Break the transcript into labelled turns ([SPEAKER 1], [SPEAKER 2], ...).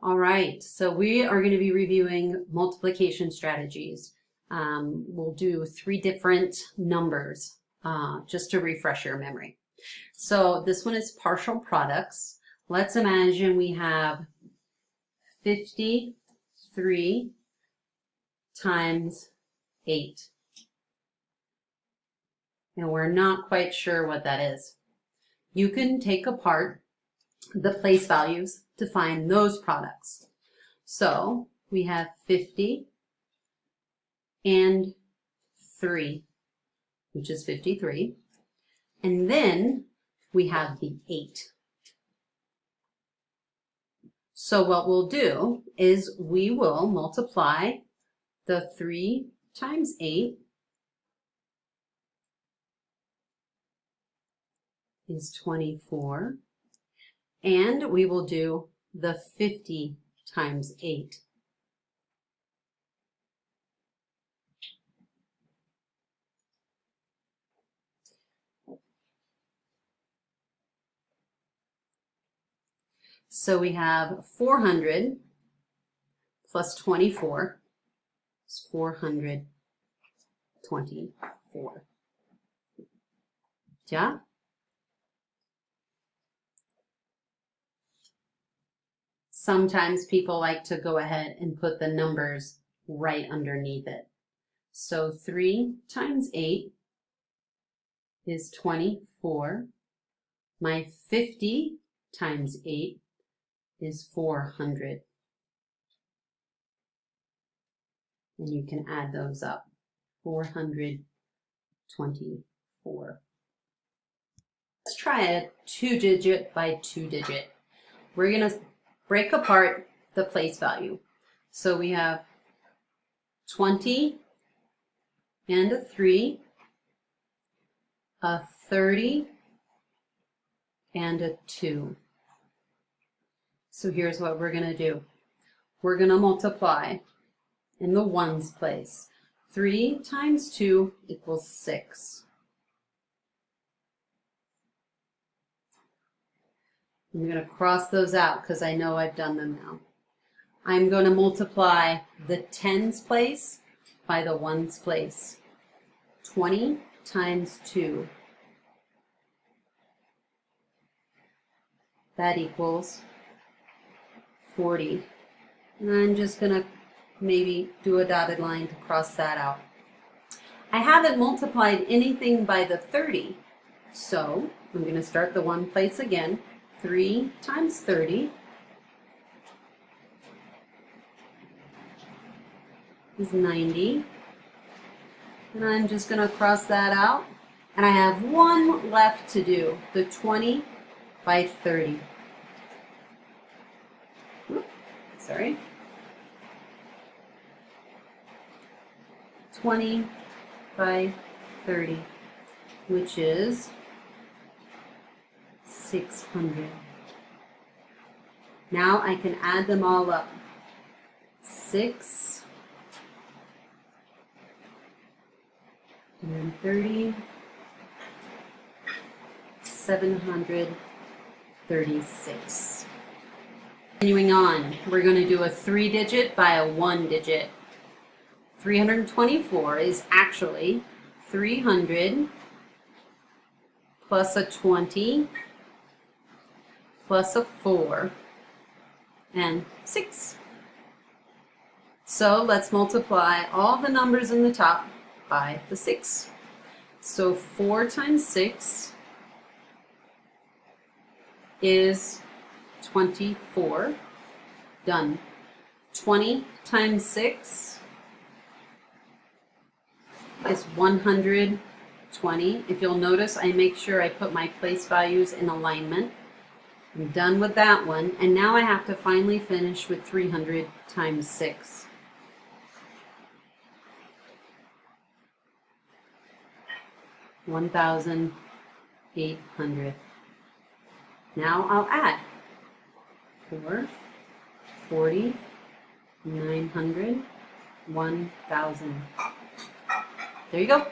[SPEAKER 1] All right, so we are going to be reviewing multiplication strategies. We'll do 3 different numbers just to refresh your memory. So this one is partial products. Let's imagine we have 53 times 8. And we're not quite sure what that is. You can take apart the place values to find those products. So we have 50 and 3, which is 53. And then we have the 8. So what we'll do is we will multiply the 3 times 8 is 24. And we will do the 50 times 8. So we have 400 plus 24 is 424. Yeah? Sometimes people like to go ahead and put the numbers right underneath it. So 3 times 8 is 24. My 50 times 8 is 400. And you can add those up. 424. Let's try a 2-digit by 2-digit. We're going to break apart the place value. So we have 20 and a 3, a 30 and a 2. So here's what we're going to do. We're going to multiply in the ones place. 3 times 2 equals 6. I'm going to cross those out because I know I've done them now. I'm going to multiply the tens place by the ones place. 20 times 2. That equals 40. And I'm just going to maybe do a dotted line to cross that out. I haven't multiplied anything by the 30, so I'm going to start the one place again. 3 times 30 is 90. And I'm just going to cross that out. And I have one left to do, the 20 by 30. Oops, sorry. 20 by 30, which is 600. Now I can add them all up. 6 and then 30, 736. Continuing on, we're going to do a 3-digit by a 1-digit. 324 is actually 300 plus a 20 plus a 4 and 6. So let's multiply all the numbers in the top by the 6. So 4 times 6 is 24. Done. 20 times 6 is 120. If you'll notice, I make sure I put my place values in alignment. I'm done with that one, and now I have to finally finish with 300 times 6. $1,800. Now I'll add 4, 40, 900, 1,000. There you go.